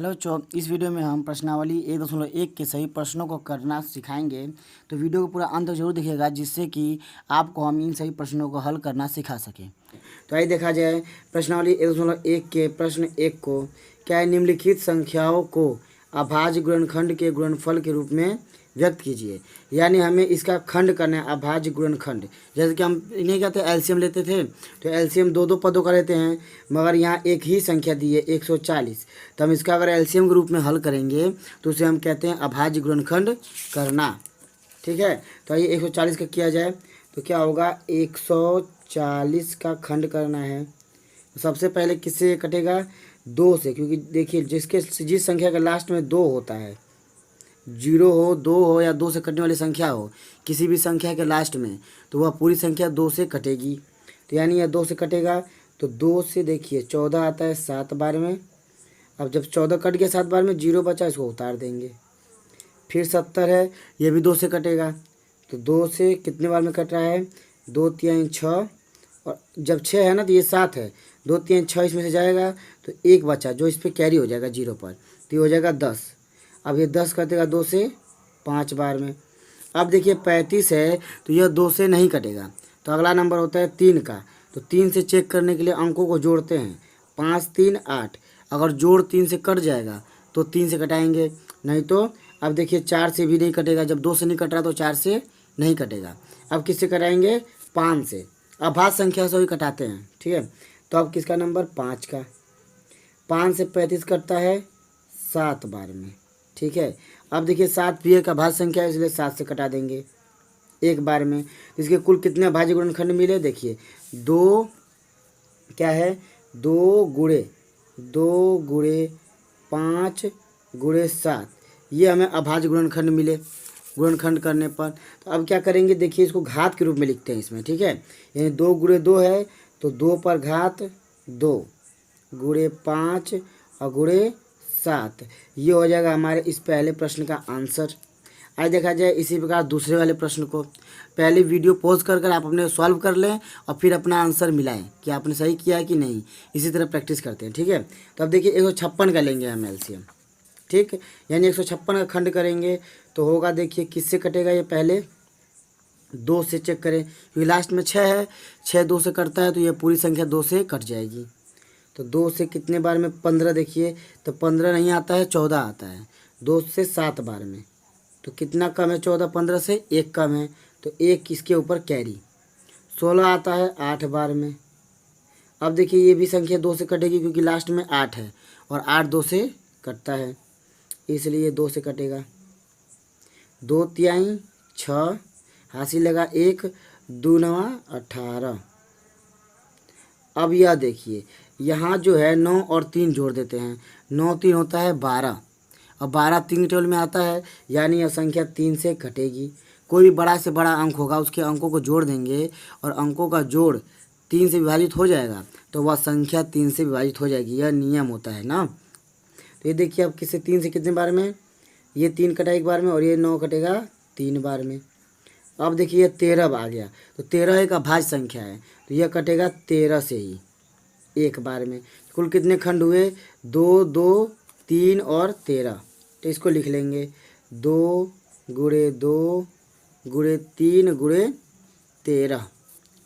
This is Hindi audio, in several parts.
हेलो बच्चों, इस वीडियो में हम प्रश्नावली 1.1 के सही प्रश्नों को करना सिखाएंगे। तो वीडियो को पूरा अंत तक जरूर देखिएगा, जिससे कि आपको हम इन सही प्रश्नों को हल करना सिखा सकें। तो आइए देखा जाए प्रश्नावली 1.1 के प्रश्न 1 को। क्या है? निम्नलिखित संख्याओं को अभाज्य गुणनखंड के गुणनफल के रूप में व्यक्त कीजिए। यानी हमें इसका खंड करना है, अभाज्य गुणनखंड। जैसे कि हम इन्हें कहते हैं एलसीएम लेते थे, तो एलसीएम दो पदों का लेते हैं, मगर यहाँ एक ही संख्या दी है 140। तो हम इसका अगर एलसीएम के रूप में हल करेंगे तो उसे हम कहते हैं अभाज्य गुणनखंड करना। ठीक है, तो आइए 140 का किया जाए तो क्या होगा? 140 का खंड करना है। सबसे पहले किससे कटेगा? 2 से, क्योंकि देखिए जिस संख्या का लास्ट में 2 होता है, 0 हो, 2 हो या 2 से कटने वाली संख्या हो, किसी भी संख्या के लास्ट में, तो वह पूरी संख्या 2 से कटेगी। तो यानी यह 2 से कटेगा, तो 2 से देखिए 14 आता है 7 बार में। अब जब 14 कट गया 7 बार में, 0 बचा, इसको उतार देंगे। फिर 70 है, ये भी 2 से कटेगा। तो 2 से कितने बार में कट रहा है? 2 3 6, और जब 6 है ना तो ये 7 है, 2 3 6 इसमें से जाएगा तो 1 बचा, जो इस पर कैरी हो जाएगा 0 पर, तो ये हो जाएगा 10। अब ये 10 कटेगा 2 से 5 बार में। अब देखिए 35 है, तो यह 2 से नहीं कटेगा। तो अगला नंबर होता है 3 का। तो 3 से चेक करने के लिए अंकों को जोड़ते हैं, 5 3 8। अगर जोड़ 3 से कट जाएगा तो 3 से कटाएंगे, नहीं तो अब देखिए 4 से भी नहीं कटेगा। जब 2 से नहीं कट रहा तो 4 से नहीं कटेगा। अब किससे कटाएंगे? 5 से। अभाज्य संख्या से ही कटाते हैं, ठीक है। तो अब किसका नंबर? 5 का। 5 से 35 कटता है 7 बार में, ठीक है। अब देखिए 7 भी एक अभाज्य संख्या है, इसलिए 7 से कटा देंगे 1 बार में। इसके कुल कितने अभाज्य गुणनखंड मिले? देखिए 2 क्या है? 2 गुणे 5 गुणे 7, ये हमें अभाज्य गुणनखंड मिले गुणनखंड करने पर। तो अब क्या करेंगे? देखिए इसको घात के रूप में लिखते हैं इसमें, ठीक है। यानी 2 गुणे 2 है, तो 2 पर घात 2 गुणे 5 और गुणे 7, ये हो जाएगा हमारे इस पहले प्रश्न का आंसर। आइए देखा जाए इसी प्रकार दूसरे वाले प्रश्न को। पहले वीडियो पॉज कर आप अपने सॉल्व कर लें और फिर अपना आंसर मिलाएं कि आपने सही किया है कि नहीं। इसी तरह प्रैक्टिस करते हैं, ठीक है। तो अब देखिए 156 का लेंगे हम एलसीएम, ठीक। यानी 156 का खंड करेंगे तो होगा, देखिए किससे कटेगा ये? पहले 2 से चेक करें, क्योंकि लास्ट में 6 है, 6 2 से कटता है तो ये पूरी संख्या 2 से कट जाएगी। तो 2 से कितने बार में? 15। देखिए तो 15 नहीं आता है, 14 आता है, 2 से 7 बार में। तो कितना कम है? 14 15 से 1 कम है, तो 1 इसके ऊपर कैरी। 16 आता है 8 बार में। अब देखिए ये भी संख्या 2 से कटेगी, क्योंकि लास्ट में 8 है और 8 2 से कटता है, इसलिए 2 से कटेगा। 2 तिहाई 6, हासिल लगा 1, 2 9 18। अब यह देखिए यहाँ जो है 9 और 3 जोड़ देते हैं, 9 3 होता है 12, और 12 3 टेबल में आता है, यानी यह संख्या 3 से घटेगी। कोई भी बड़ा से बड़ा अंक होगा, उसके अंकों को जोड़ देंगे और अंकों का जोड़ 3 से विभाजित हो जाएगा, तो वह संख्या 3 से विभाजित हो जाएगी। यह नियम होता है ना। तो ये देखिए अब किससे 3 से कितने बार में? ये 3 कटा 1 बार में, और ये 9 कटेगा 3 बार में। अब देखिए ये 13 आ गया, तो 13 एक अभाज्य संख्या है, तो यह कटेगा 13 से ही 1 बार में। कुल कितने खंड हुए? 2 2 3 और 13। तो इसको लिख लेंगे 2 गुणे 2 गुणे 3 गुणे 13,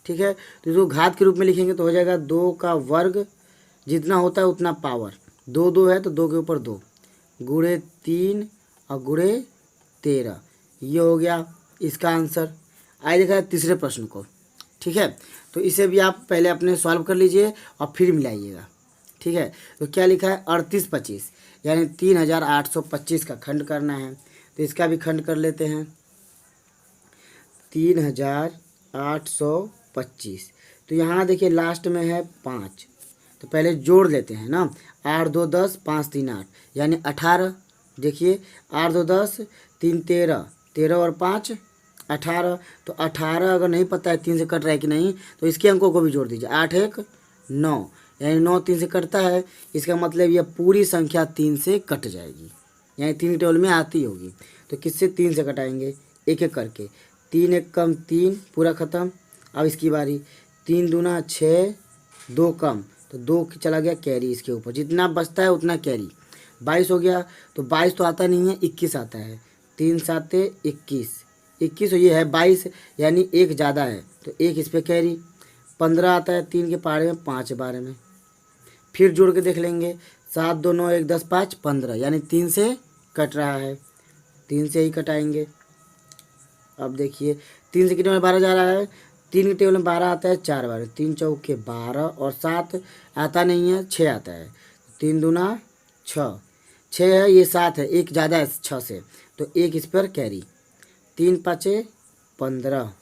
ठीक है। तो इसको घात के रूप में लिखेंगे तो हो जाएगा 2 का वर्ग, जितना होता है उतना पावर। 2 2 है तो 2 के ऊपर 2 गुणे 3 और गुणे 13, ये हो गया इसका आंसर। आइए देखा तीसरे प्रश्न को, ठीक है। तो इसे भी आप पहले अपने सॉल्व कर लीजिए और फिर मिलाइएगा, ठीक है। तो क्या लिखा है? 38 25, यानी 3825 का खंड करना है। तो इसका भी खंड कर लेते हैं, 3825। तो यहाँ देखिए लास्ट में है 5, तो पहले जोड़ लेते हैं ना। 8 2 10, 5 3 8, यानी 18। देखिए 8 2 10, 3 13, 13 और 5 18। तो 18 अगर नहीं पता है 3 से कट रहा है कि नहीं, तो इसके अंकों को भी जोड़ दीजिए। 8 1 9, यानी 9 3 से कटता है, इसका मतलब यह पूरी संख्या 3 से कट जाएगी, यानी 3 टेबल में आती होगी। तो किससे 3 से कटाएंगे? एक एक करके। 3 1 कम 3, पूरा ख़त्म। अब इसकी बारी, 3 दूना 6, 2 कम, तो 2 चला गया कैरी इसके ऊपर, जितना बचता है उतना कैरी। 22 हो गया। तो 22 तो आता नहीं है, 21 आता है। 3 साते 21, 21 और ये है 22, यानी एक ज़्यादा है तो एक इस पर कैरी। 15 आता है 3 के पहाड़े में, 5 बार में। फिर जोड़ के देख लेंगे, 7 2 9 1 10 5 15, यानी 3 से कट रहा है, 3 से ही कटाएंगे। अब देखिए 3 से कितने में 12 जा रहा है, 3 के टेबल में 12 आता है 4 बार, 3 चौके 12 और 7 आता नहीं है, 6 आता है। 3 दूना 6, 6 है, ये 7 है, एक ज़्यादा है 6 से, तो एक इस पर कैरी। 3 5 15।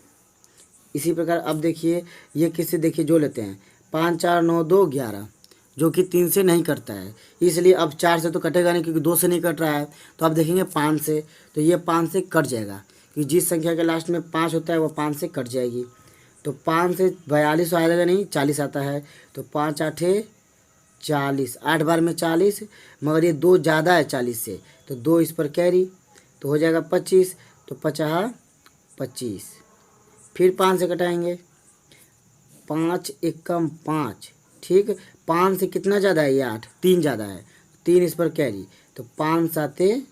इसी प्रकार अब देखिए ये किससे, देखिए जो लेते हैं, 5 4 9 2 11, जो कि 3 से नहीं कटता है, इसलिए अब 4 से तो कटेगा नहीं क्योंकि 2 से नहीं कट रहा है। तो अब देखेंगे 5 से, तो ये 5 से कट जाएगा क्योंकि जिस संख्या के लास्ट में 5 होता है वो 5 से कट जाएगी। तो 5 से 42 आएगा नहीं, 40 आता है। तो 5 8 40, 8 बार में 40, मगर ये 2 ज़्यादा है 40 से, तो 2 इस पर कैरी, तो हो जाएगा 25। तो 50 25। फिर 5 से कटाएंगे, 5 एकम 5, ठीक। 5 से कितना ज़्यादा है, ये 8, 3 ज़्यादा है, 3 इस पर कैरी, तो 5 7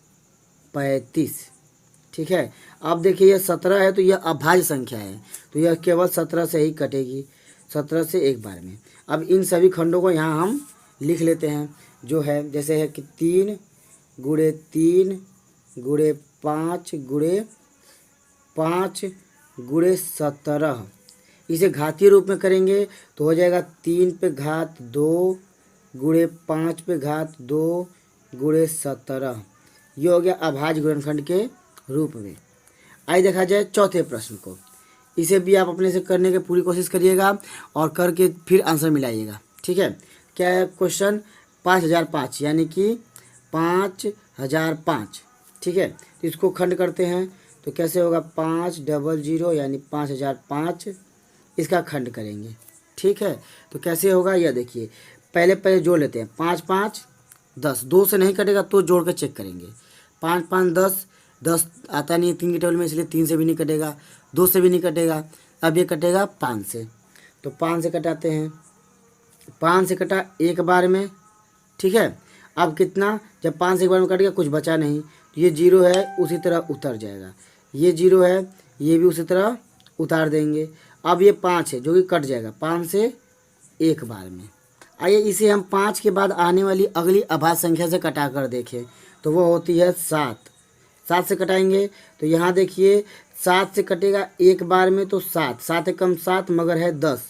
35, ठीक है। अब देखिए ये 17 है तो यह अभाज्य संख्या है, तो यह केवल 17 से ही कटेगी, 17 से एक बार में। अब इन सभी खंडों को यहाँ हम लिख लेते हैं, जो है जैसे है कि 3 गुणे 3 गुणे 5 गुणे 5 गुणे 17, इसे घातीय रूप में करेंगे तो हो जाएगा 3 पे घात 2 गुणे 5 पे घात 2 गुणे 17। ये हो गया अभाज्य गुणनखंड के रूप में। आइए देखा जाए चौथे प्रश्न को, इसे भी आप अपने से करने की पूरी कोशिश करिएगा और करके फिर आंसर मिलाइएगा, ठीक है। क्या है क्वेश्चन, 5005 यानी कि 5005, ठीक है। तो इसको खंड करते हैं तो कैसे होगा, 500 यानी 5005, इसका खंड करेंगे, ठीक है। तो कैसे होगा यह देखिए, पहले जोड़ लेते हैं, 5 5 10, 2 से नहीं कटेगा तो जोड़ कर चेक करेंगे। 5 5 10, 10 आता नहीं है 3 के टेबल में, इसलिए 3 से भी नहीं कटेगा, 2 से भी नहीं कटेगा, अब ये कटेगा 5 से। तो 5 से कटाते हैं, 5 से कटा एक बार में, ठीक है। अब कितना, जब 5 से एक बार में कट गया कुछ बचा नहीं, तो ये 0 है उसी तरह उतर जाएगा, ये 0 है ये भी उसी तरह उतार देंगे। अब ये 5 है जो कि कट जाएगा 5 से एक बार में। आइए इसे हम 5 के बाद आने वाली अगली अभाज्य संख्या से कटा कर देखें, तो वो होती है 7। 7 से कटाएंगे तो यहाँ देखिए 7 से कटेगा एक बार में, तो 7, 7 एकम 7 मगर है 10,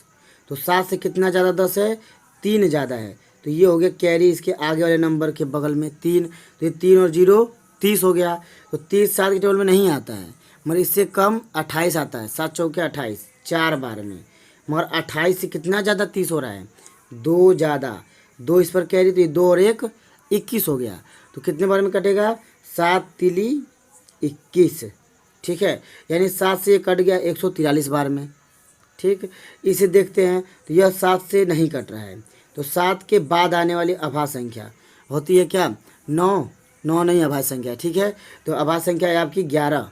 तो 7 से कितना ज़्यादा 10 है, 3 ज़्यादा है, तो ये हो गया कैरी इसके आगे वाले नंबर के बगल में 3, तो ये 3 और 0 30 हो गया। तो 30 7 के टेबल में नहीं आता है, मगर इससे कम 28 आता है, 7 चौके 28, 4 बार में, मगर 28 से कितना ज़्यादा 30 हो रहा है, 2 ज़्यादा, 2 इस पर कैरी, तो ये 2 और 1 21 हो गया। तो कितने बार में कटेगा, 7 तिली 21, ठीक है, यानी 7 से ये कट गया 143 बार में, ठीक। इसे देखते हैं तो यह 7 से नहीं कट रहा है, तो 7 के बाद आने वाली अभाज्य संख्या होती है क्या, 9, 9 नहीं अभाज्य संख्या, ठीक है। तो अभाज्य संख्या है आपकी 11,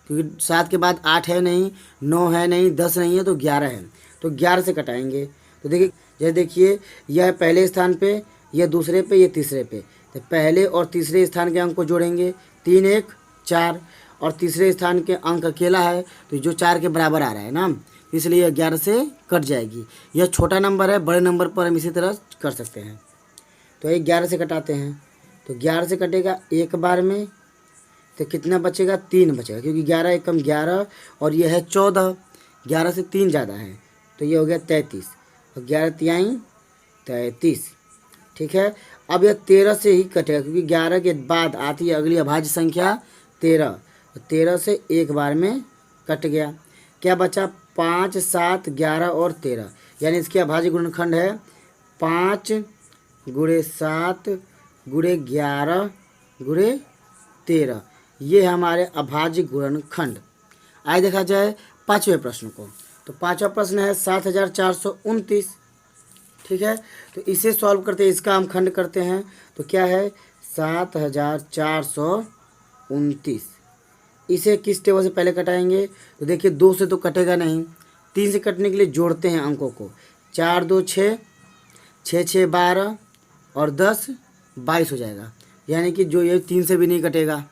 क्योंकि 7 के बाद 8 है नहीं, 9 है नहीं, 10 नहीं है, तो 11 है, तो 11 से कटाएंगे। तो देखिए जैसे देखिए यह पहले स्थान पे, यह दूसरे पे, ये तीसरे पे, तो पहले और तीसरे स्थान के अंक को जोड़ेंगे, 3 1 4, और तीसरे स्थान के अंक अकेला है तो जो 4 के बराबर आ रहा है ना, इसलिए यह 11 से कट जाएगी। यह छोटा नंबर है, बड़े नंबर पर हम इसी तरह कर सकते हैं। तो ये 11 से कटाते हैं, तो 11 से कटेगा एक बार में, तो कितना बचेगा, 3 बचेगा, क्योंकि 11 एकम 11 और ये है 14, 11 से 3 ज़्यादा है, तो ये हो गया 33, और 11 तिहाई 33, ठीक है। अब यह 13 से ही कटेगा, क्योंकि 11 के बाद आती है अगली अभाज्य संख्या 13, 13 से एक बार में कट गया। क्या बचा, 5 7 11 और 13, यानी इसके अभाज्य गुणनखंड है 5 गुणे 7 गुणे 11 गुणे 13, ये हमारे अभाज्य गुणनखंड। आइए देखा जाए पाँचवें प्रश्न को, तो पाँचवा प्रश्न है 7429, ठीक है। तो इसे सॉल्व करते हैं, इसका हम खंड करते हैं, तो क्या है 7429, इसे किस टेबल से पहले कटाएंगे, तो देखिए 2 से तो कटेगा नहीं, 3 से कटने के लिए जोड़ते हैं अंकों को, 4 2 6, 6 6 12 और 10 22 हो जाएगा, यानी कि जो ये 3 से भी नहीं कटेगा।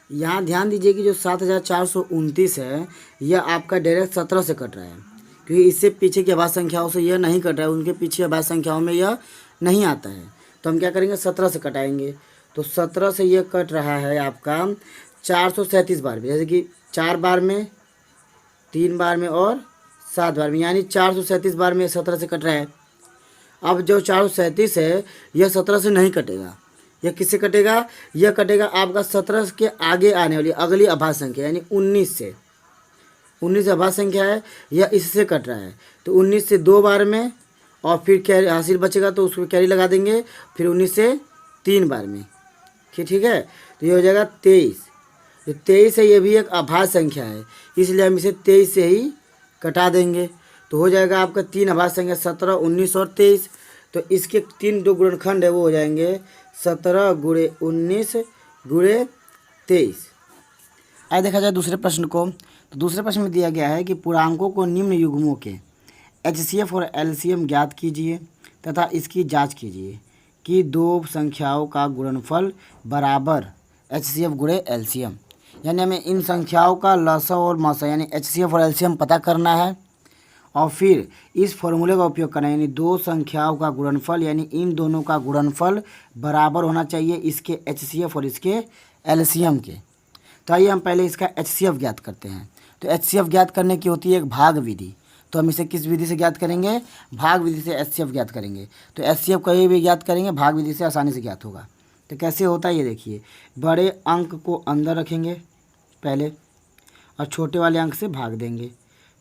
यहाँ ध्यान दीजिए कि जो 7429 है यह आपका डायरेक्ट 17 से कट रहा है, क्योंकि इससे पीछे की अभाज्य संख्याओं से यह नहीं कट रहा है, उनके पीछे अभाज्य संख्याओं में यह नहीं आता है। तो हम क्या करेंगे, 17 से कटाएंगे। तो 17 से यह कट रहा है आपका 437 बार में, जैसे कि 4 बार में, 3 बार में और 7 बार में, यानी 437 बार में 17 से कट रहा है। अब जो 437 है यह 17 से नहीं कटेगा, यह किससे कटेगा, यह कटेगा आपका 17 के आगे आने वाली अगली अभाज्य संख्या यानी 19 से। 19 अभाज्य संख्या है, यह इससे कट रहा है। तो 19 से 2 बार में और फिर कैरी हासिल बचेगा तो उसको कैरी लगा देंगे, फिर 19 से 3 बार में। ठीक है, तो ये हो जाएगा 23। जो 23 है ये भी एक अभाज्य संख्या है, इसलिए हम इसे 23 से ही कटा देंगे। तो हो जाएगा आपका 3 अभाज्य संख्या 17, 19 और 23। तो इसके 3 जो गुणनखंड है वो हो जाएंगे 17 गुणे 19 गुणे 23। आइए देखा जाए दूसरे प्रश्न को। तो दूसरे प्रश्न में दिया गया है कि पूर्णांकों को निम्न युग्मों के HCF और LCM ज्ञात कीजिए तथा इसकी जांच कीजिए कि दो संख्याओं का गुणनफल बराबर HCF गुणे LCM। यानी हमें इन संख्याओं का लसा और मसा यानी HCF और LCM पता करना है और फिर इस फॉर्मूले का उपयोग करना है, यानी दो संख्याओं का गुणनफल यानी इन दोनों का गुणनफल बराबर होना चाहिए इसके HCF और इसके LCM के। तो आइए हम पहले इसका HCF ज्ञात करते हैं। तो HCF ज्ञात करने की होती है एक भाग विधि। तो हम इसे किस विधि से ज्ञात करेंगे, भाग विधि से HCF ज्ञात करेंगे। तो HCF कहीं भी ज्ञात करेंगे भाग विधि से आसानी से ज्ञात होगा। तो कैसे होता है ये देखिए, बड़े अंक को अंदर रखेंगे पहले और छोटे वाले अंक से भाग देंगे।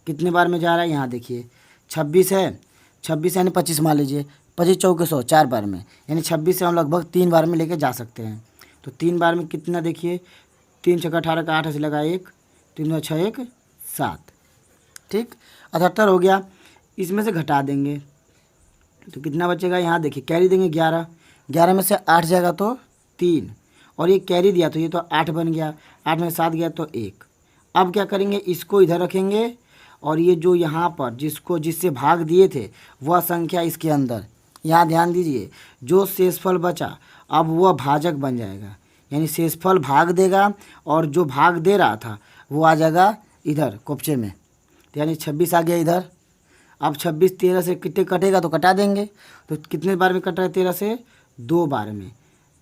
कितने बार में जा रहा है यहाँ देखिए, 26 है, 26 यानी 25 मान लीजिए, 25 चौके 100 4 बार में, यानी 26 से हम लगभग 3 बार में लेके जा सकते हैं। तो 3 बार में कितना देखिए, 3 छक्का 18 का 8 ऐसे लगा 1, 3 2 6 1 7, ठीक 78 हो गया। इसमें से घटा देंगे तो कितना बचेगा, यहाँ देखिए कैरी देंगे 11, 11 में से 8 जाएगा तो 3 और ये कैरी दिया तो ये तो 8 बन गया, 8 में 7 गया तो 1। अब क्या करेंगे, इसको इधर रखेंगे और ये जो यहाँ पर जिससे भाग दिए थे वह संख्या इसके अंदर, यहाँ ध्यान दीजिए, जो शेषफल बचा अब वह भाजक बन जाएगा, यानी शेषफल भाग देगा और जो भाग दे रहा था वो आ जाएगा इधर कोपचे में। तो यानी 26 आ गया इधर। अब 26 13 से कितने कटेगा तो कटा देंगे। तो कितने बार में कट रहा है, 13 से 2 बार में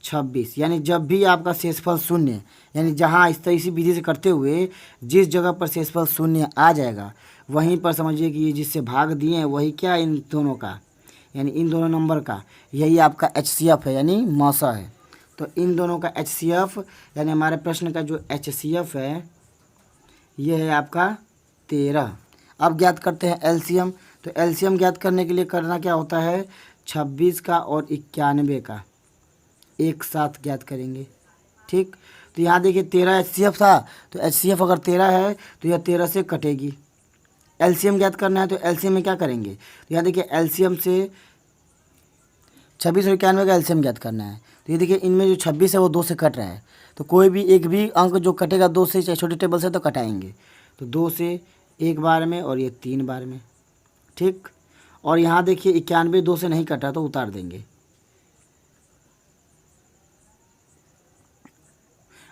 26। यानी जब भी आपका शेषफल शून्य, यानी जहाँ इसी विधि से करते हुए जिस जगह पर शेषफल शून्य आ जाएगा वहीं पर समझिए कि ये जिससे भाग दिए हैं वही क्या, इन दोनों का यानी इन दोनों नंबर का यही आपका HCF है यानी मौसा है। तो इन दोनों का HCF यानी हमारे प्रश्न का जो HCF है ये है आपका 13। अब ज्ञात करते हैं LCM। तो LCM ज्ञात करने के लिए करना क्या होता है, 26 का और 91 का एक साथ ज्ञात करेंगे, ठीक। तो यहाँ देखिए 13 HCF था, तो HCF अगर 13 है तो यह 13 से कटेगी। LCM ज्ञात करना है तो LCM में क्या करेंगे, तो यहाँ देखिए LCM से 26 और 91 का LCM ज्ञात करना है। तो ये देखिए इनमें जो 26 है वो 2 से कट रहा है, तो कोई भी एक भी अंक जो कटेगा 2 से, चाहे छोटे टेबल से तो कटाएंगे। तो 2 से 1 बार में और ये 3 बार में, ठीक। और यहाँ देखिए 91 2 से नहीं कटा तो उतार देंगे।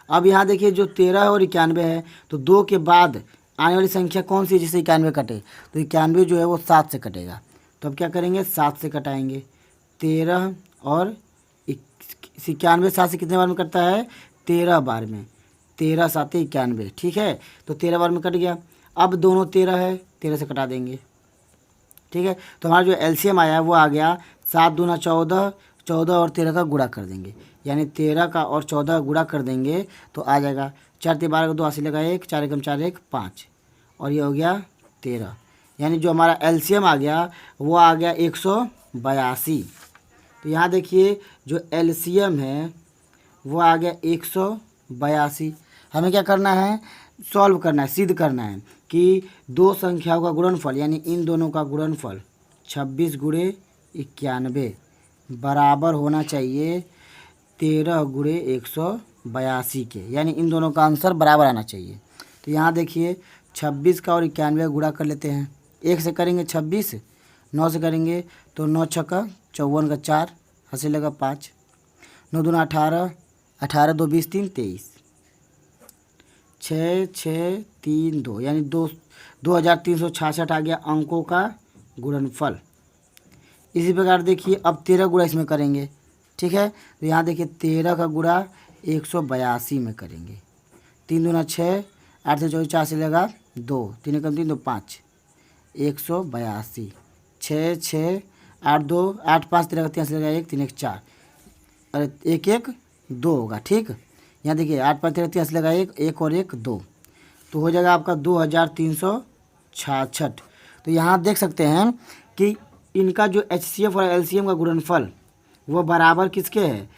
अब यहाँ देखिए जो 13 और 91 है तो 2 के बाद आने वाली संख्या कौन सी है जिससे 91 कटे, तो 91 जो है वो 7 से कटेगा। तो अब क्या करेंगे, 7 से कटाएंगे। 13 और 91 7 से कितने बार में कटता है, 13 बार में, 13 7 91, ठीक है। तो 13 बार में कट गया। अब दोनों 13 है, 13 से कटा देंगे, ठीक है। तो हमारा जो LCM आया वो आ गया 7 दूना 14, 14 और 13 का गुणा कर देंगे, यानी 13 का और 14 का गुणा कर देंगे तो आ जाएगा 4 3 12 को 2 80 लगा 1, 4 एकम 4 1 5 और ये हो गया 13। यानी जो हमारा LCM आ गया वो आ गया 182। तो यहाँ देखिए जो LCM है वो आ गया 182। हमें क्या करना है, सॉल्व करना है, सिद्ध करना है कि दो संख्याओं का गुणनफल यानी इन दोनों का गुणनफल 26 गुणे 91 बराबर होना चाहिए 13 गुणे 182 के, यानी इन दोनों का आंसर बराबर आना चाहिए। तो यहाँ देखिए 26 का और 91 का गुणा कर लेते हैं। 1 से करेंगे 26, 9 से करेंगे तो 9 छक्का 54 का 4 हंसी लगा 5, 9 दूना 18, 18 2 20 3 23, 6 6 3 2 यानी 2366 आ गया अंकों का गुणनफल। इसी प्रकार देखिए अब 13 गुणा इसमें करेंगे, ठीक है। तो यहाँ देखिए 13 का गुणा 182 में करेंगे। 3 दूना 6, 8 से 24 4 से लगा 2, 3 कम 3 2 5, 182, 6 6 8 2 8 5 13 3 से लगा 1 3 1 4, अरे 1 1 2 होगा, ठीक। यहाँ देखिए 8 5 13 3 से लगा 1 1 और 1 2, तो हो जाएगा आपका 2366। तो यहाँ देख सकते हैं कि इनका जो HCF और LCM का गुणनफल वो बराबर किसके है,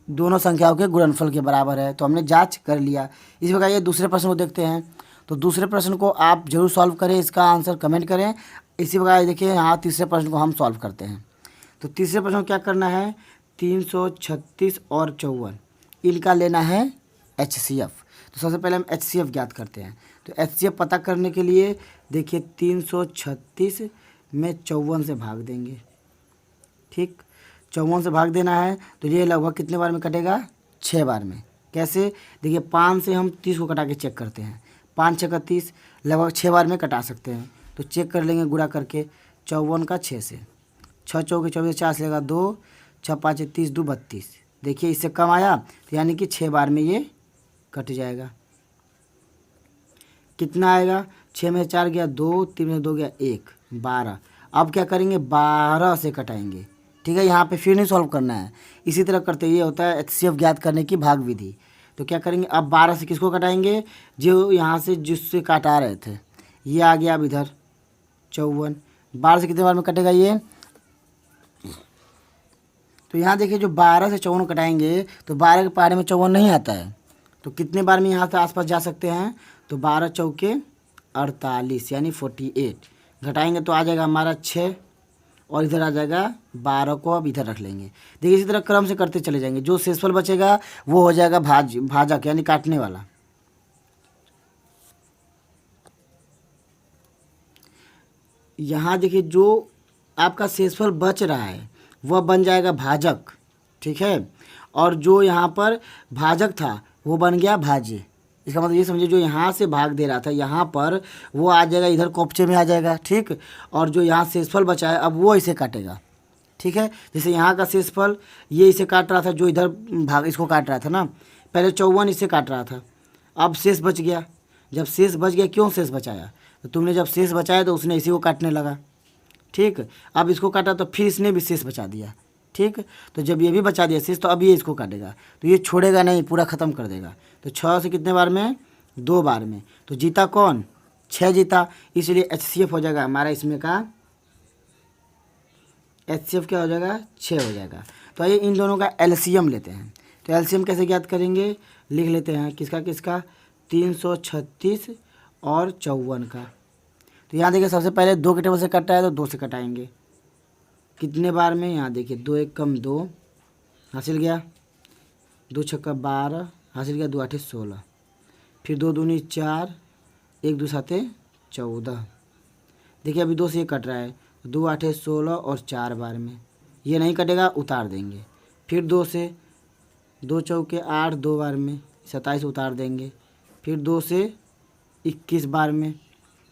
दोनों संख्याओं के गुणनफल के बराबर है। तो हमने जांच कर लिया। इस प्रकार ये दूसरे प्रश्न को देखते हैं। तो दूसरे प्रश्न को आप जरूर सॉल्व करें, इसका आंसर कमेंट करें। इसी प्रकार देखिए यहाँ तीसरे प्रश्न को हम सॉल्व करते हैं। तो तीसरे प्रश्न को क्या करना है, 336 और 54 इनका लेना है HCF। तो सबसे पहले हम HCF ज्ञात करते हैं। तो HCF पता करने के लिए देखिए 336 में 54 से भाग देंगे, ठीक। 54 से भाग देना है तो ये लगभग कितने बार में कटेगा, 6 बार में। कैसे, देखिए 5 से हम 30 को कटा के चेक करते हैं, 5 6 का 30, लगभग 6 बार में कटा सकते हैं। तो चेक कर लेंगे गुणा करके 54 का 6 से, 6 चौके 24 4 से लगा 2, 6 5 30 2 32। देखिए इससे कम आया तो यानी कि 6 बार में ये कट जाएगा। कितना आएगा, 6 में 4 गया 2, 3 में 2 गया 1, 12। अब क्या करेंगे, 12 से कटाएंगे, ठीक है। यहाँ पे फिर नहीं सॉल्व करना है, इसी तरह करते ये होता है HCF ज्ञात करने की भाग विधि। तो क्या करेंगे, अब 12 से किसको कटाएंगे, जो यहाँ से जिससे काटा रहे थे, ये आ गया अब इधर 54। 12 से कितने बार में कटेगा ये, तो यहाँ देखिए जो 12 से 54 कटाएंगे तो 12 के पहाड़े में 54 नहीं आता है, तो कितने बार में यहाँ से आसपास जा सकते हैं, तो 12 चौके 48 यानी 48। घटाएंगे तो आ जाएगा हमारा 6 और इधर आ जाएगा 12 को अब इधर रख लेंगे। देखिए इसी तरह क्रम से करते चले जाएंगे, जो शेषफल बचेगा वो हो जाएगा भाजक यानी काटने वाला। यहाँ देखिए जो आपका शेषफल बच रहा है वह बन जाएगा भाजक, ठीक है। और जो यहाँ पर भाजक था वो बन गया भाज्य। इसका मतलब ये समझिए जो यहाँ से भाग दे रहा था यहाँ पर वो आ जाएगा इधर कोपचे में आ जाएगा, ठीक। और जो यहाँ शेषफल बचा है अब वो इसे काटेगा, ठीक है। जैसे यहाँ का शेषफल ये इसे काट रहा था, जो इधर भाग इसको काट रहा था ना, पहले 54 इसे काट रहा था, अब शेष बच गया। जब शेष बच गया, क्यों शेष बचाया, तो तुमने जब शेष बचाया तो उसने इसी को काटने लगा, ठीक। अब इसको काटा तो फिर इसने भी शेष बचा दिया, ठीक। तो जब ये भी बचा दिया शेष तो अब ये इसको काटेगा, तो ये छोड़ेगा नहीं, पूरा ख़त्म कर देगा। तो 6 से कितने बार में, 2 बार में। तो जीता कौन, 6 जीता, इसलिए HCF हो जाएगा हमारा इसमें का HCF क्या हो जाएगा, 6 हो जाएगा। तो आइए इन दोनों का LCM लेते हैं। तो LCM कैसे ज्ञात करेंगे, लिख लेते हैं किसका किसका, 336 और 54 का। तो यहाँ देखिए सबसे पहले 2 के टेबल से कटा है तो 2 से कटाएंगे, कितने बार में, यहाँ देखिए 2 1 कम 2 हासिल गया, 2 छक्का 12 हासिल गया, 2 8 16, फिर 2 दूनी 4, 1 2 7 14। देखिए अभी 2 से ये कट रहा है, 2 8 16 और 4 बार में ये नहीं कटेगा, उतार देंगे। फिर 2 से 2 चौके 8 2 बार में 27 उतार देंगे। फिर 2 से 21 बार में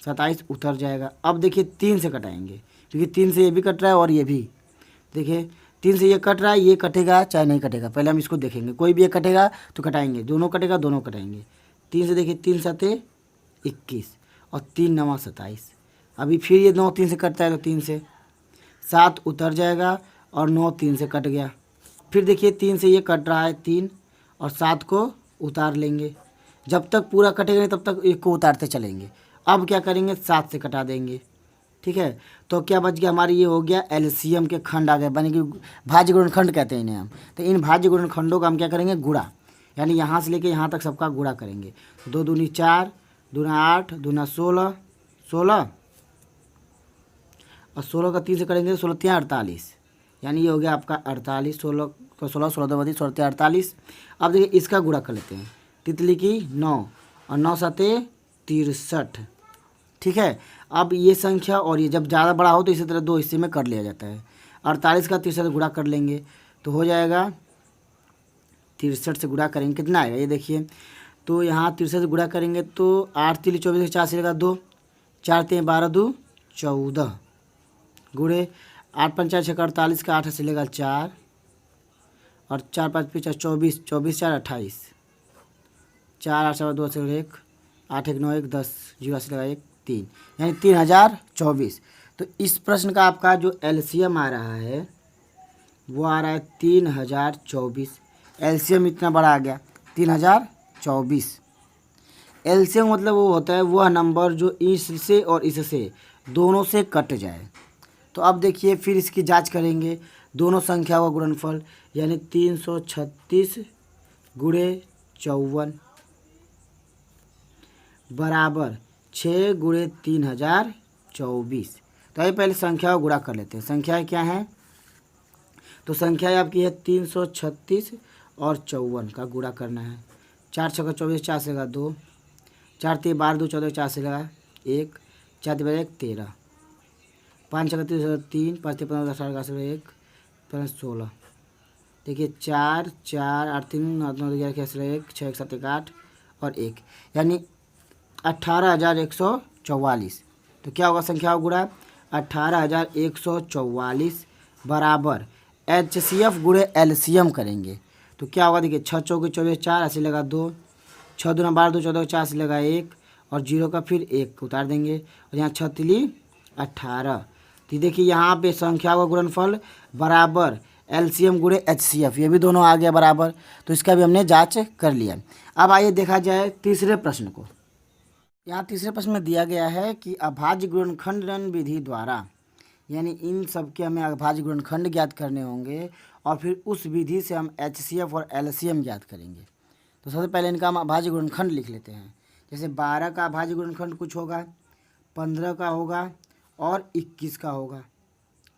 27 उतर जाएगा। अब देखिए 3 से कटाएंगे, क्योंकि 3 से ये भी कट रहा है और ये भी। देखिए 3 से ये कट रहा है, ये कटेगा चाहे नहीं कटेगा, पहले हम इसको देखेंगे। कोई भी एक कटेगा तो कटाएंगे, दोनों कटेगा दोनों कटाएंगे। 3 से देखिए 3 7 21 और 3 9 27। अभी फिर ये 9 3 से कटता है तो 3 से 7 उतर जाएगा और 9 3 से कट गया। फिर देखिए 3 से ये कट रहा है 3 और 7 को उतार लेंगे। जब तक पूरा कटेगा नहीं तब तक 1 को उतारते चलेंगे। अब क्या करेंगे, 7 से कटा देंगे, ठीक है। तो क्या बच गया हमारी, ये हो गया LCM के खंड आ गए, बने कि भाज्य गुणनखंड कहते हैं इन्हें हम। तो इन भाज्य गुणनखंडों का हम क्या करेंगे, गुणा, यानी यहाँ से लेके यहाँ तक सबका गुणा करेंगे। 2 दूनी 4, दूना 8, दूना 16 16 और 16 का 3 से करेंगे, 16 3 48, यानी ये हो गया आपका 48। 16 का 16 16 2 32 16 48। अब देखिए इसका गुणा कर लेते हैं, तितली की 9 और 9 7 63, ठीक है। अब ये संख्या और ये जब ज़्यादा बड़ा हो तो इसी तरह 2 हिस्से में कर लिया जाता है। 48 का 3 से गुणा कर लेंगे तो हो जाएगा 63 से गुणा करेंगे कितना आएगा ये देखिए। तो यहाँ 63 से गुणा करेंगे तो 8 3 24 4 से लगा 2, 4 3 12 2 14 गुणे 8 5 4 6 48 का 8 से लेगा 4 और 4 5 5 24 24 4 28 4 8 7 2 से 1 8 1 9 1 10 जीरो से लगा 1 3 यानी 3024। तो इस प्रश्न का आपका जो एलसीएम आ रहा है वो आ रहा है 3024। एलसीएम इतना बड़ा आ गया 3024। एलसीएम मतलब वो होता है वह नंबर जो इससे और इससे दोनों से कट जाए। तो अब देखिए फिर इसकी जांच करेंगे दोनों संख्याओं का गुणनफल यानी 336 गुणे 54 बराबर 6 गुणे 3024। तो आइए पहले संख्याओं को गुणा कर लेते हैं। संख्याएं क्या हैं? तो संख्या आपकी है 336 और 54 का गुणा करना है। 4 6 24 4 से लगा 2, 4 3 12 2 14 4 से लगा 1, 4 3 1 13, 5 6 3 5 3 15 18 से 1 5 16। देखिए 4 4 8 3 9 9 11 1 6 1 7 1 8 और 1 यानी 18,144। तो क्या होगा संख्या गुणा 18,144 बराबर एचसीएफ गुणे एलसीएम करेंगे। तो क्या होगा देखिए 6 चौके 24 4 ऐसे लगा 2, 6 दूना 12 2 14 4 से लगा 1 और जीरो का फिर 1 उतार देंगे और यहाँ 6 तिली 18। तो देखिए यहाँ पे संख्या का गुणनफल बराबर एलसीएम गुणे एचसीएफ, ये भी दोनों आ गया बराबर। तो इसका भी हमने जांच कर लिया। अब आइए देखा जाए तीसरे प्रश्न को। यहाँ तीसरे प्रश्न में दिया गया है कि अभाज्य गुणनखंडन विधि द्वारा, यानी इन सब के हमें अभाज्य गुणनखंड ज्ञात करने होंगे और फिर उस विधि से हम एचसीएफ और एलसीएम ज्ञात करेंगे। तो सबसे पहले इनका हम अभाज्य गुणनखंड लिख लेते हैं। जैसे 12 का अभाज्य गुणनखंड कुछ होगा, 15 का होगा और 21 का होगा।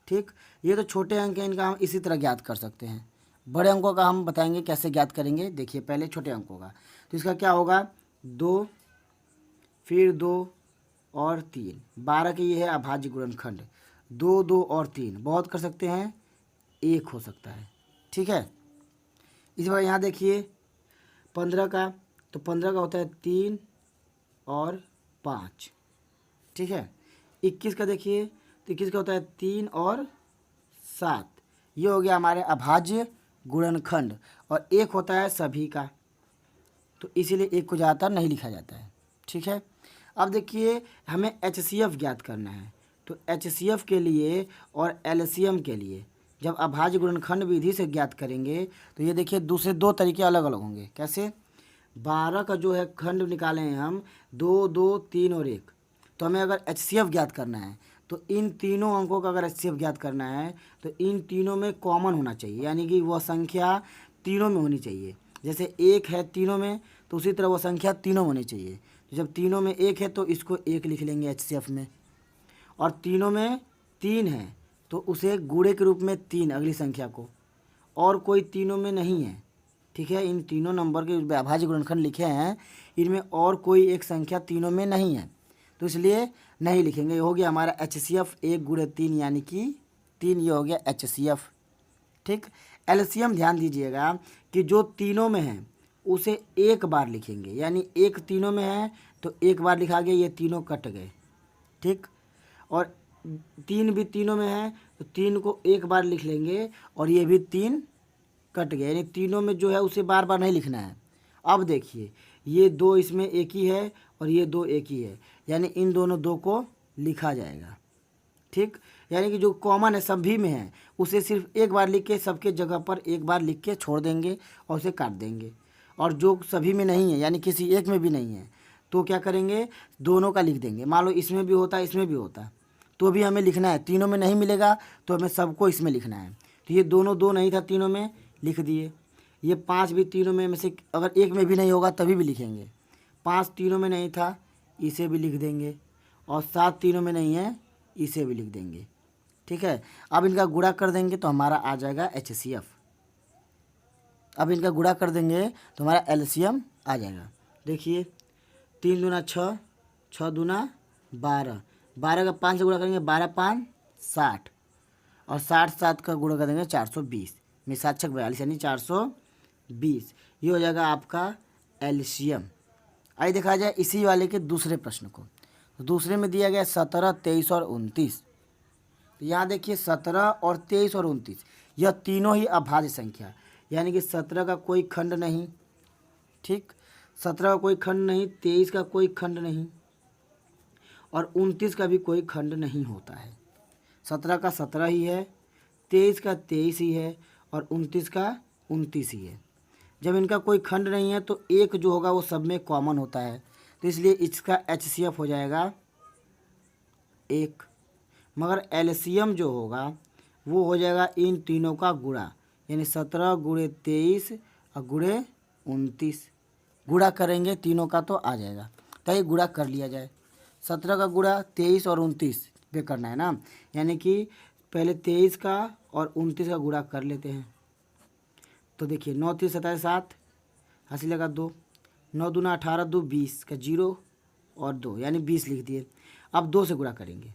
ठीक, ये तो छोटे अंक हैं, इनका हम इसी तरह ज्ञात कर सकते हैं। बड़े अंकों का हम बताएंगे कैसे ज्ञात करेंगे। देखिए पहले छोटे अंकों का, तो इसका क्या होगा 2 फिर 2 और 3। 12 के ये है अभाज्य गुणनखंड, 2 2 और 3 बहुत कर सकते हैं, 1 हो सकता है। ठीक है, इस बार यहाँ देखिए 15 का, तो 15 का होता है 3 और 5। ठीक है, 21 का देखिए, तो 21 का होता है 3 और 7। ये हो गया हमारे अभाज्य गुणनखंड और 1 होता है सभी का, तो इसीलिए 1 को ज़्यादातर नहीं लिखा जाता है। ठीक है, अब देखिए हमें एचसीएफ ज्ञात करना है। तो एचसीएफ के लिए और एलसीएम के लिए जब अभाज्य गुणनखंड विधि से ज्ञात करेंगे तो ये देखिए दूसरे दो तरीके अलग अलग होंगे। कैसे? 12 का जो है खंड निकाले हैं हम 2 2 3 और 1। तो हमें अगर एचसीएफ ज्ञात करना है तो इन तीनों अंकों का अगर एचसीएफ ज्ञात करना है तो इन तीनों में कॉमन होना चाहिए, यानी कि वह संख्या तीनों में होनी चाहिए। जैसे 1 है तीनों में, तो उसी तरह वह संख्या तीनों में होनी चाहिए। जब तीनों में 1 है तो इसको 1 लिख लेंगे एचसीएफ में, और तीनों में 3 है तो उसे गुणे के रूप में 3 अगली संख्या को, और कोई तीनों में नहीं है। ठीक है, इन तीनों नंबर के अभाज्य गुणनखंड लिखे हैं, इनमें और कोई एक संख्या तीनों में नहीं है, तो इसलिए नहीं लिखेंगे। ये हो गया हमारा एचसीएफ 1 गुणे 3 यानी कि 3, ये हो गया एचसीएफ। ठीक, एलसीएम ध्यान दीजिएगा कि जो तीनों में है उसे एक बार लिखेंगे, यानी एक तीनों में है तो एक बार लिखा गया, ये तीनों कट गए। ठीक, और 3 भी तीनों में है तो 3 को एक बार लिख लेंगे और ये भी 3 कट गए, यानी तीनों में जो है उसे बार बार नहीं लिखना है। अब देखिए ये 2 इसमें एक ही है और ये 2 एक ही है, यानी इन दोनों 2 को लिखा जाएगा। ठीक, यानी कि जो कॉमन है सभी में है उसे सिर्फ एक बार लिख के सबके जगह पर एक बार लिख के छोड़ देंगे और उसे काट देंगे। और जो सभी में नहीं है यानी किसी एक में भी नहीं है तो क्या करेंगे, दोनों का लिख देंगे। मान लो इसमें भी होता है इसमें भी होता तो भी हमें लिखना है, तीनों में नहीं मिलेगा तो हमें सबको इसमें लिखना है। तो ये दोनों 2 नहीं था तीनों में, लिख दिए। ये 5 भी तीनों में से अगर एक में भी नहीं होगा तभी भी लिखेंगे। 5 तीनों में नहीं था, इसे भी लिख देंगे, और 7 तीनों में नहीं है, इसे भी लिख देंगे। ठीक है, अब इनका गुणा कर देंगे तो हमारा आ जाएगा एचसीएफ। अब इनका गुणा कर देंगे तो हमारा एलसीएम आ जाएगा। देखिए 3 दूना 6, 6 दूना 12, 12 का 5 से गुणा करेंगे 12 5 60, और 60 7 का गुणा कर देंगे 420 में 7 6 42 यानी 420। 20, ये हो जाएगा आपका एलसीएम। आइए देखा जाए इसी वाले के दूसरे प्रश्न को। तो दूसरे में दिया गया 17, 23 और 29। तो यहाँ देखिए 17 और 23 और 29 यह तीनों ही अभाज्य संख्या, यानी कि 17 का कोई खंड नहीं, ठीक, 17 का कोई खंड नहीं, 23 का कोई खंड नहीं और 29 का भी कोई खंड नहीं होता है। 17 का 17 ही है, 23 का 23 ही है और 29 का 29 ही है। जब इनका कोई खंड नहीं है तो एक जो होगा वो सब में कॉमन होता है, तो इसलिए इसका HCF हो जाएगा 1। मगर LCM जो होगा वो हो जाएगा इन तीनों का गुणा, यानी 17 गुणे 23 और गुणे 29। गुणा करेंगे तीनों का तो आ जाएगा, तो ये गुणा कर लिया जाए। 17 का गुणा 23 और 29 पे करना है ना, यानी कि पहले 23 का और 29 का गुणा कर लेते हैं। तो देखिए 9 3 27 7, हंसी लगा 2, 9 दूना 18, 2 20 का 0 और 2 यानी 20 लिख दिए। अब 2 से गुणा करेंगे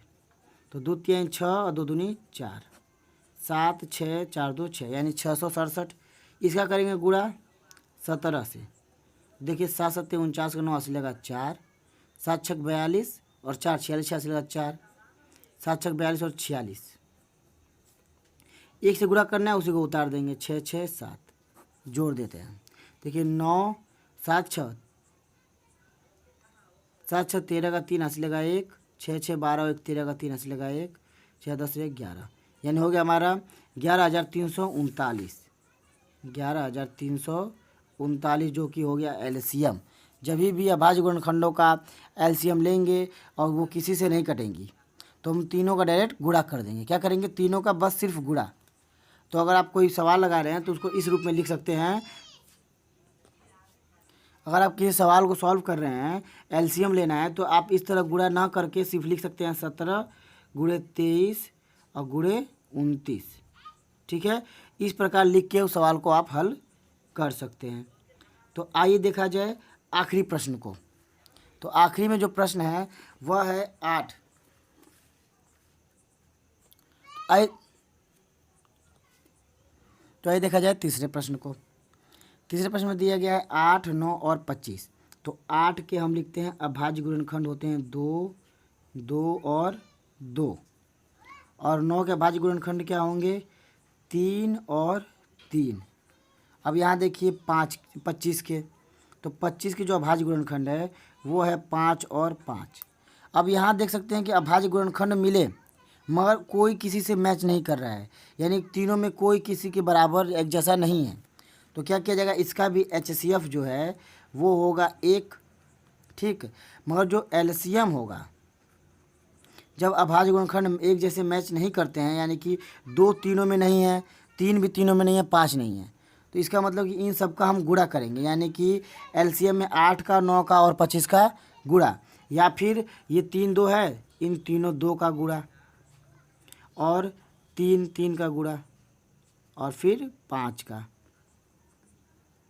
तो 2 3 6 और 2 दूनी 4, 7 6 4 2 6 यानी 667। इसका करेंगे गुणा 17 से। देखिए 7 7 49 का 9 अस्सी लगा 4, 7 6 42 और 4 46 86 लगा 4, 7 6 42 और 46। एक से गुणा करना है, उसी को उतार देंगे, 6 6 7 जोड़ देते हैं। देखिए 9 7 6 7 6 13 का 3 अस्सी लगा 1, 6 6 12 और 1 13 का 3 अस्सी लगा 1, 6 10 1 11 यानी हो गया हमारा 11,339। 11,339 जो कि हो गया एलसीएम। जब भी अभाज्य गुणनखंडों का एलसीएम लेंगे और वो किसी से नहीं कटेंगी तो हम तीनों का डायरेक्ट गुणा कर देंगे। क्या करेंगे, तीनों का बस सिर्फ गुणा। तो अगर आप कोई सवाल लगा रहे हैं तो उसको इस रूप में लिख सकते हैं। अगर आप किसी सवाल को सॉल्व कर रहे हैं, एलसीएम लेना है, तो आप इस तरह गुणा ना करके सिर्फ लिख सकते हैं 17 गुणे 23 और गुणे 29। ठीक है, इस प्रकार लिख के उस सवाल को आप हल कर सकते हैं। तो आइए देखा जाए आखिरी प्रश्न को। तो आखिरी में जो प्रश्न है वह है 8। तो आइए देखा जाए तीसरे प्रश्न को। तीसरे प्रश्न में दिया गया है 8 9 और 25। तो 8 के हम लिखते हैं अभाज्य गुणनखंड होते हैं 2 2 और 2, और 9 के अभाज्य गुणनखंड क्या होंगे 3 और 3। अब यहाँ देखिए 25 के, तो 25 के जो अभाज्य गुणनखंड है वो है 5 और 5। अब यहाँ देख सकते हैं कि अभाज्य गुणनखंड मिले मगर कोई किसी से मैच नहीं कर रहा है, यानी तीनों में कोई किसी के बराबर एक जैसा नहीं है। तो क्या किया जाएगा, इसका भी HCF जो है वो होगा 1। ठीक, मगर जो LCM होगा, जब अभाज्य गुणनखंड एक जैसे मैच नहीं करते हैं, यानी कि 2 तीनों में नहीं है, 3 भी तीनों में नहीं है, 5 नहीं है, तो इसका मतलब कि इन सब का हम गुणा करेंगे, यानी कि LCM में 8 का 9 का और 25 का गुणा, या फिर ये 3 2 है, इन तीनों 2 का गुणा और 3 3 का गुणा और फिर 5 का।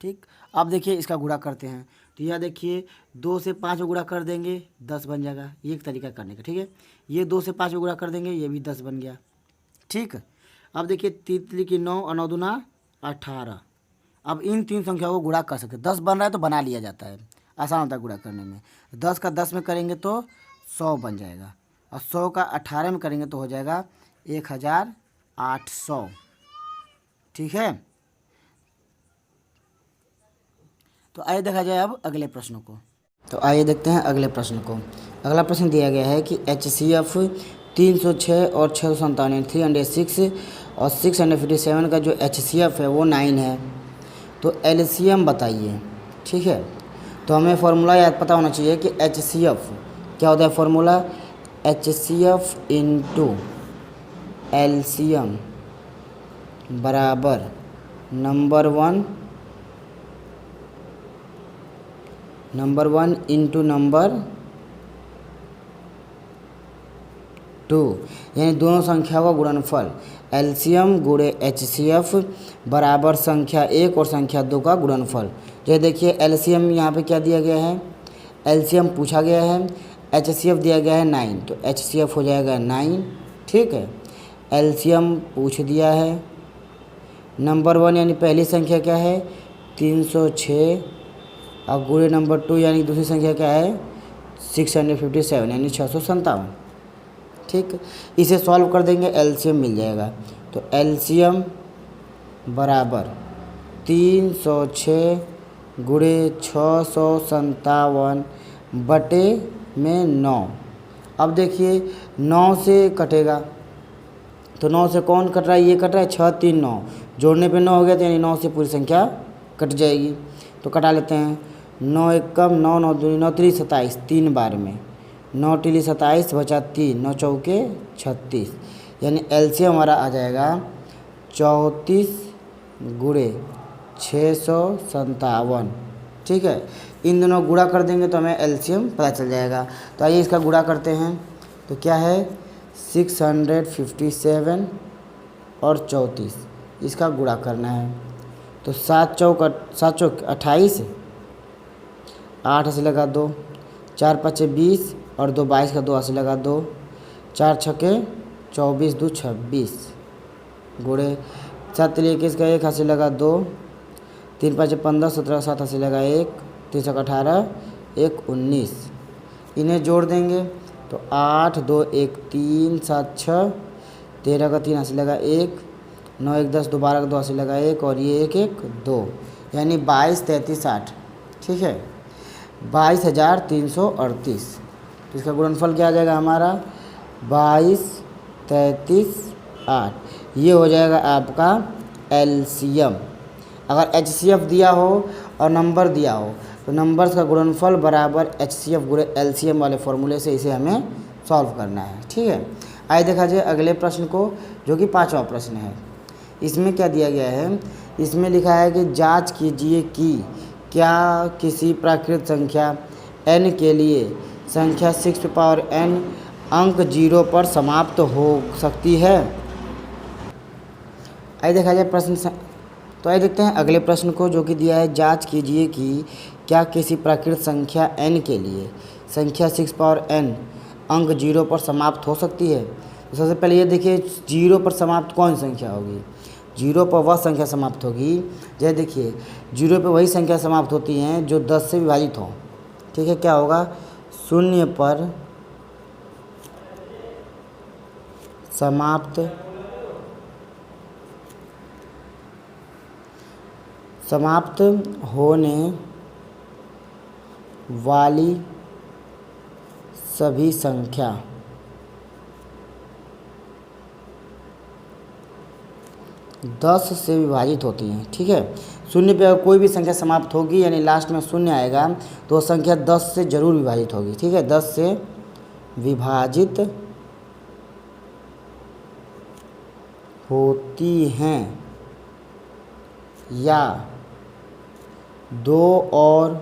ठीक, अब देखिए इसका गुणा करते हैं। तो यह देखिए 2 से 5 में गुणा कर देंगे 10 बन जाएगा, ये एक तरीका करने का। ठीक है, ये 2 से 5 में गुणा कर देंगे, ये भी 10 बन गया। ठीक, अब देखिए 3 की 9 और 9 दूना 18। अब इन तीन संख्याओं को गुणा कर सकते हैं। 10 बन रहा है तो बना लिया जाता है, आसान होता है गुणा करने में। 10 का 10 में करेंगे तो 100 बन जाएगा, और 100 का 18 में करेंगे तो हो जाएगा 1800। ठीक है, तो आइए देखा जाए अब अगले प्रश्नों को। तो आइए देखते हैं अगले प्रश्न को। अगला प्रश्न दिया गया है कि HCF 306 और 697 306 और 657 का जो HCF है वो 9 है। तो LCM बताइए। ठीक है, तो हमें फार्मूला याद पता होना चाहिए कि HCF क्या होता है। फार्मूला HCF इंटू LCM बराबर नंबर वन इंटू नंबर 2, यानी दोनों संख्या का गुणनफल। LCM गुणे HCF बराबर संख्या 1 और संख्या 2 का गुणनफल। जो देखिए LCM यहाँ पे क्या दिया गया है, LCM पूछा गया है, HCF दिया गया है 9, तो HCF हो जाएगा 9। ठीक है, LCM पूछ दिया है। नंबर 1 यानी पहली संख्या क्या है 306 और गुणे नंबर 2 यानी दूसरी संख्या क्या है 657 यानी 657। ठीक, इसे सॉल्व कर देंगे, एलसीएम मिल जाएगा। तो एलसीएम बराबर 306 गुणे 657 बटे में 9। अब देखिए 9 से कटेगा, तो 9 से कौन कट रहा है, ये कट रहा है, 6 3 9, जोड़ने पे 9 हो गया, तो यानी 9 से पूरी संख्या कट जाएगी। तो कटा लेते हैं, 9 एक कम, 9 9 दूनी 9 3 27, 3 बार में 9 3 27 बचा 3, 9 चौके 36, यानी एलसीएम हमारा आ जाएगा 34 गुणे 657। ठीक है, इन दोनों गुणा कर देंगे तो हमें एलसीएम पता चल जाएगा। तो आइए इसका गुणा करते हैं। तो क्या है 657 और 34, इसका गुणा करना है। तो 7 चौक 28, 8 से लगा 2, 4 5 20 और 2 22 का 2 8 से लगा 2, 4 छके 24 2 26 गुणे 7 3 21 का 1 हाथ से लगा 2, 3 5 15 17 7 हाथ से लगा 1, 3 6 18 1 19। इन्हें जोड़ देंगे तो 8 2 1 3 7 6, 13 का 3 हाथ से लगा 1, 9 1 10 2 12 का 2 हाथ से लगा 1 और ये 1 1 2, यानी 22 33 8। ठीक है, 22,338। तो इसका गुणनफल क्या आ जाएगा हमारा 22 33 8। ये हो जाएगा आपका एलसीएम। अगर एचसीएफ दिया हो और नंबर दिया हो तो नंबर्स का गुणनफल बराबर एचसीएफ गुणे एलसीएम वाले फॉर्मूले से इसे हमें सॉल्व करना है। ठीक है, आइए देखा जाए अगले प्रश्न को, जो कि 5वां प्रश्न है। इसमें क्या दिया गया है, इसमें लिखा है कि जांच कीजिए कि क्या किसी प्राकृत संख्या n के लिए संख्या 6n अंक 0 पर समाप्त हो सकती है। आइए देखा जाए प्रश्न। तो आइए देखते हैं अगले प्रश्न को, जो कि दिया है जांच कीजिए कि क्या किसी प्राकृत संख्या n के लिए संख्या 6n अंक 0 पर समाप्त हो सकती है। तो सबसे पहले ये देखिए 0 पर समाप्त कौन संख्या होगी। 0 पर वह संख्या समाप्त होगी, जैसे देखिए 0 पर वही संख्या समाप्त होती हैं जो 10 से विभाजित हो। ठीक है, क्या होगा 0 पर समाप्त होने वाली सभी संख्या दस से विभाजित होती हैं। ठीक है, 0 पे अगर कोई भी संख्या समाप्त होगी यानी लास्ट में 0 आएगा तो वह संख्या 10 से जरूर विभाजित होगी। ठीक है, 10 से विभाजित होती हैं या 2 और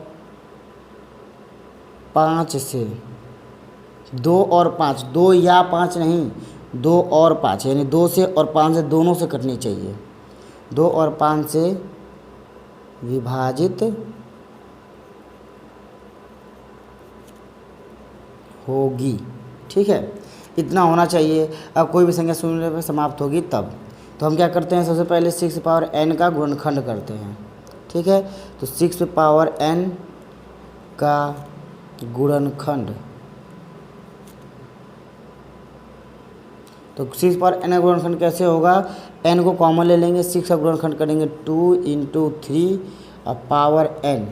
5 से, 2 और 5, 2 या 5 नहीं, 2 और 5 यानी 2 से और 5 से दोनों से कटनी चाहिए। 2 और 5 से विभाजित होगी। ठीक है, इतना होना चाहिए। अब कोई भी संख्या 0 पर समाप्त होगी तब। तो हम क्या करते हैं, सबसे पहले 6 पावर n का गुणनखंड करते हैं। ठीक है, तो 6 पावर n का गुणनखंड, तो 6 पावर n का गुणनखंड कैसे होगा, n को कॉमन ले लेंगे, 6 का गुणनखंड करेंगे 2 × 3 और पावर n।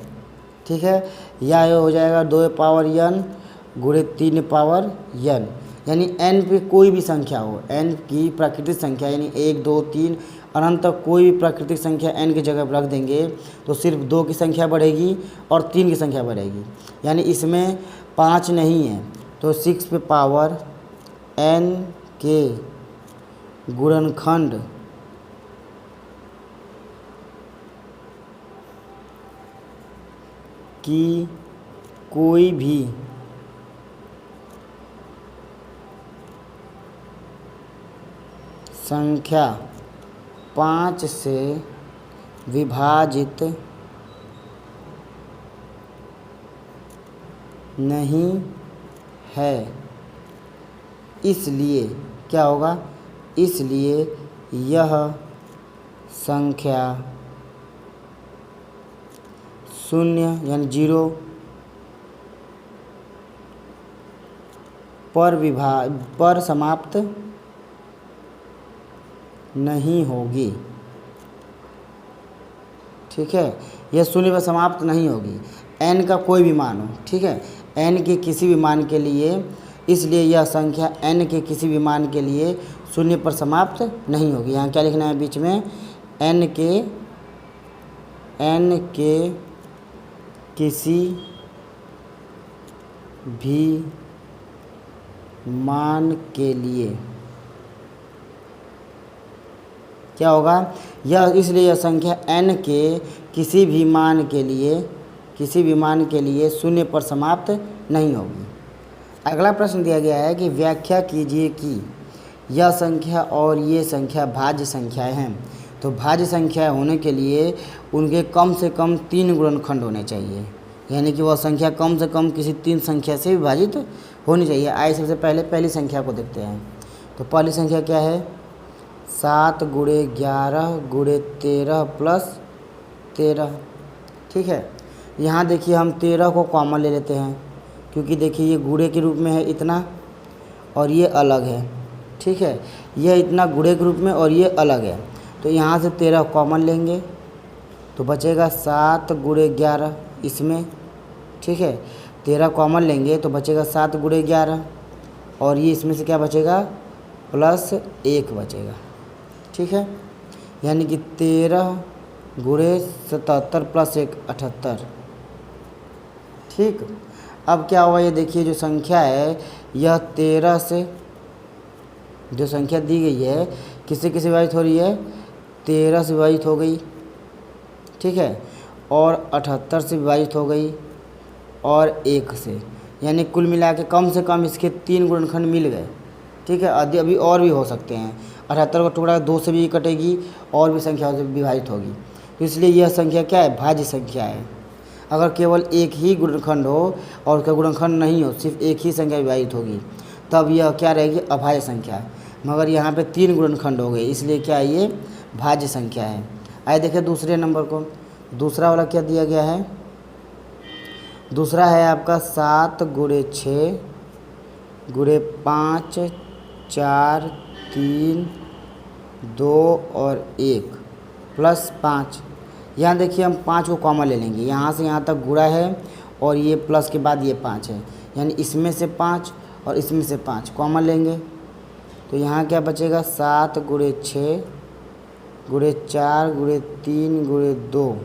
ठीक है, या ये हो जाएगा 2 पावर n गुणे 3 पावर n, यानी n पे कोई भी संख्या हो, n की प्राकृतिक संख्या यानी 1 2 3 अनंत तक कोई भी प्राकृतिक संख्या n की जगह पर रख देंगे तो सिर्फ 2 की संख्या बढ़ेगी और 3 की संख्या बढ़ेगी, यानी इसमें 5 नहीं है। तो 6 पे पावर n के गुणनखंड की कोई भी संख्या 5 से विभाजित नहीं है, इसलिए क्या होगा, इसलिए यह संख्या शून्य यानी 0 पर समाप्त नहीं होगी। ठीक है, यह शून्य पर समाप्त नहीं होगी, n का कोई भी मान हो। ठीक है, n के किसी भी मान के लिए, इसलिए यह संख्या n के किसी भी मान के लिए शून्य पर समाप्त नहीं होगी। यहाँ क्या लिखना है बीच में, n के किसी भी मान के लिए क्या होगा, यह इसलिए यह संख्या n के किसी भी मान के लिए शून्य पर समाप्त नहीं होगी। अगला प्रश्न दिया गया है कि व्याख्या कीजिए कि यह संख्या और ये संख्या भाज्य संख्याएं हैं। तो भाज्य संख्या होने के लिए उनके कम से कम 3 गुणनखंड होने चाहिए, यानी कि वह संख्या कम से कम किसी 3 संख्या से विभाजित होनी चाहिए। आइए सबसे पहले पहली संख्या को देखते हैं। तो पहली संख्या क्या है, 7 गुणे 11 गुणे 13 प्लस 13। ठीक है, यहाँ देखिए हम 13 को कॉमन ले लेते हैं, क्योंकि देखिए ये गुणे के रूप में है इतना और ये अलग है। ठीक है, यह इतना गुणे के रूप में और ये अलग है, तो यहाँ से 13 कॉमन लेंगे तो बचेगा 7 गुणे 11 इसमें। ठीक है, 13 कॉमन लेंगे तो बचेगा 7 गुणे 11 और ये इसमें से क्या बचेगा, प्लस 1 बचेगा। ठीक है, यानी कि 13 गुणे 77 प्लस 1 78। ठीक, अब क्या हुआ, ये देखिए जो संख्या है यह 13 से, जो संख्या दी गई है किससे किससे विभाजित हो रही है, 13 से विभाजित हो गई। ठीक है, और 78 से विभाजित हो गई और 1 से, यानी कुल मिला के कम से कम इसके 3 गुणनखंड मिल गए। ठीक है, अभी और भी हो सकते हैं, 78 का टुकड़ा 2 से भी कटेगी और भी संख्याओं से विभाजित होगी। तो इसलिए यह संख्या क्या है, भाज्य संख्या है। अगर केवल एक ही गुणनखंड हो और उसका गुणनखंड नहीं हो, सिर्फ एक ही संख्या विभाजित होगी, तब यह क्या रहेगी, अभाज्य संख्या। मगर यहाँ पे 3 गुणनखंड हो गए, इसलिए क्या है, ये भाज्य संख्या है। आइए देखें दूसरे नंबर को। दूसरा वाला क्या दिया गया है, दूसरा है आपका 7 गुणे 6 गुणे 5 4 3 2 और 1 प्लस 5। यहाँ देखिए हम 5 को कॉमन ले लेंगे, यहाँ से यहाँ तक गुणा है और ये प्लस के बाद ये 5 है, यानी इसमें से 5 और इसमें से 5 कॉमन लेंगे तो यहाँ क्या बचेगा, 7 गुणे 6 गुणे 4 गुणे 3 गुणे 2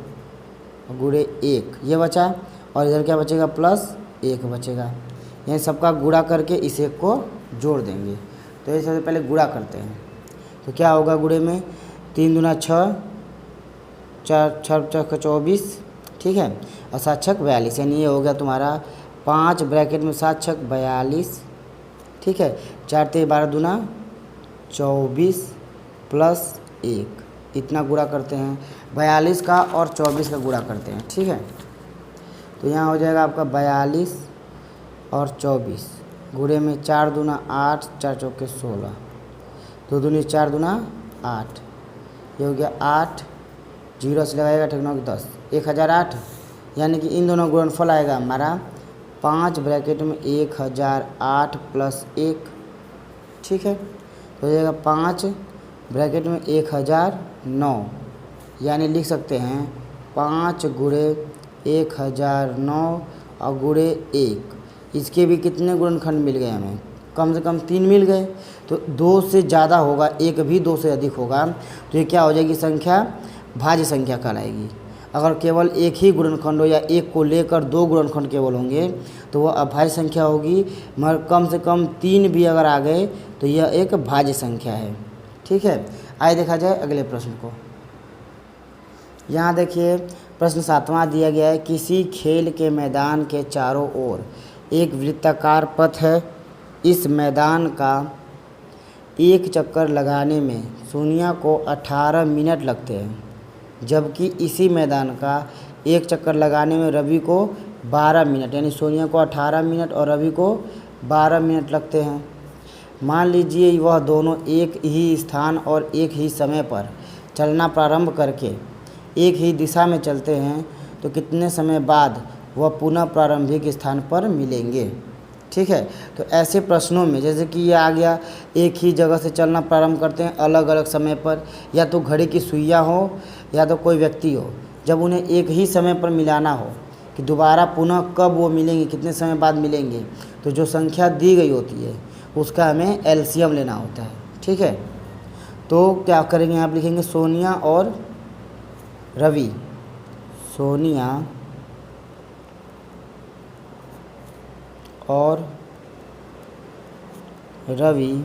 गुणे 1 ये बचा, और इधर क्या बचेगा, प्लस 1 बचेगा। यानी सबका गुणा करके इस एक को जोड़ देंगे। तो ये सबसे पहले गुणा करते हैं, तो क्या होगा गुणे में, 3 दूना 6 4 6 24। ठीक है, और 7 6 42, यानी ये हो गया तुम्हारा 5 ब्रैकेट में 7 6 42। ठीक है, 4 3 12 दूना 24 प्लस 1, इतना गुणा करते हैं, 42 का और 24 का गुणा करते हैं। ठीक है, तो यहाँ हो जाएगा आपका 42 और 24 गुणे में 4 दूना 8 4 चौके 16, 2 दूनी 4 दूना 8, ये हो गया 8, 0 से लगाएगा ठेकना 10, 1008। यानी कि इन दोनों गुणनफल आएगा हमारा 5 ब्रैकेट में 1008 प्लस 1। ठीक है, तो हो जाएगा 5 ब्रैकेट में 1009, यानी लिख सकते हैं 5 गुणे 1009 और गुणे 1। इसके भी कितने गुणनखंड मिल गए हमें, कम से कम 3 मिल गए, तो 2 से ज़्यादा होगा, 1 भी 2 से अधिक होगा, तो ये क्या हो जाएगी, संख्या भाज्य संख्या कहलाएगी। अगर केवल एक ही गुणनखंड हो या एक को लेकर 2 गुणनखंड केवल होंगे तो वह अभाज्य संख्या होगी, मगर कम से कम 3 भी अगर आ गए तो यह एक भाज्य संख्या है। ठीक है, आइए देखा जाए अगले प्रश्न को। यहाँ देखिए प्रश्न 7वां दिया गया है, किसी खेल के मैदान के चारों ओर एक वृत्ताकार पथ है। इस मैदान का एक चक्कर लगाने में सोनिया को 18 मिनट लगते हैं, जबकि इसी मैदान का एक चक्कर लगाने में रवि को 12 मिनट, यानी सोनिया को 18 मिनट और रवि को 12 मिनट लगते हैं। मान लीजिए वह दोनों एक ही स्थान और एक ही समय पर चलना प्रारंभ करके एक ही दिशा में चलते हैं, तो कितने समय बाद वह पुनः प्रारंभिक स्थान पर मिलेंगे। ठीक है, तो ऐसे प्रश्नों में जैसे कि ये आ गया, एक ही जगह से चलना प्रारंभ करते हैं अलग अलग समय पर, या तो घड़ी की सुइयाँ हो या तो कोई व्यक्ति हो, जब उन्हें एक ही समय पर मिलाना हो कि दोबारा पुनः कब वो मिलेंगे, कितने समय बाद मिलेंगे, तो जो संख्या दी गई होती है उसका हमें एलसीएम लेना होता है। ठीक है, तो क्या करेंगे, आप लिखेंगे सोनिया और रवि, सोनिया और रवि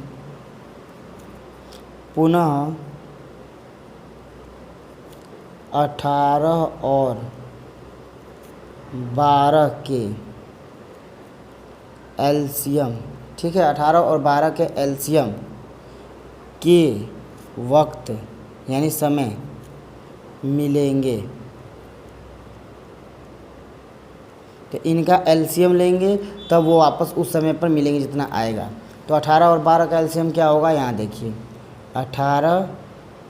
पुनः 18 और 12 के एलसीएम, ठीक है, 18 और 12 के एलसीएम के वक्त यानी समय मिलेंगे। तो इनका एलसीएम लेंगे तब वो वापस उस समय पर मिलेंगे जितना आएगा। तो 18 और 12 का एलसीएम क्या होगा, यहाँ देखिए 18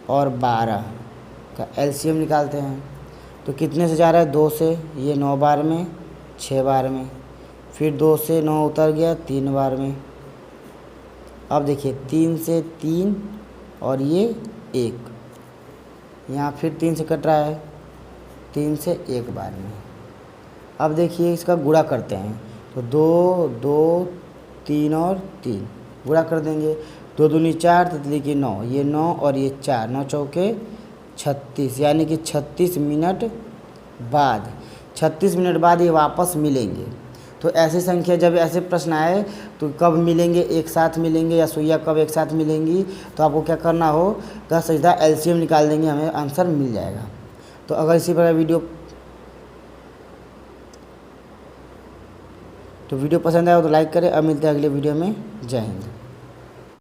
और 12 का एलसीएम निकालते हैं। तो कितने से जा रहा है, 2 से, ये 9 बार में 6 बार में, फिर 2 से 9 उतर गया 3 बार में। अब देखिए 3 से 3 और ये 1, यहाँ फिर 3 से कट रहा है, 3 से 1 बार में। अब देखिए इसका गुणा करते हैं, तो 2 2 3 और 3 गुणा कर देंगे, 2 दूनी 4 तितली की 9, ये 9 और ये 4, 9 चौके 36, यानी कि 36 मिनट बाद, 36 मिनट बाद ये वापस मिलेंगे। तो ऐसी संख्या जब ऐसे प्रश्न आए तो कब मिलेंगे, एक साथ मिलेंगे या सुइया कब एक साथ मिलेंगी, तो आपको क्या करना हो, का सीधा एलसीएम निकाल देंगे, हमें आंसर मिल जाएगा। तो अगर इसी प्रकार वीडियो पसंद आया हो तो लाइक करें। अब मिलते हैं अगले वीडियो में। जय हिंद।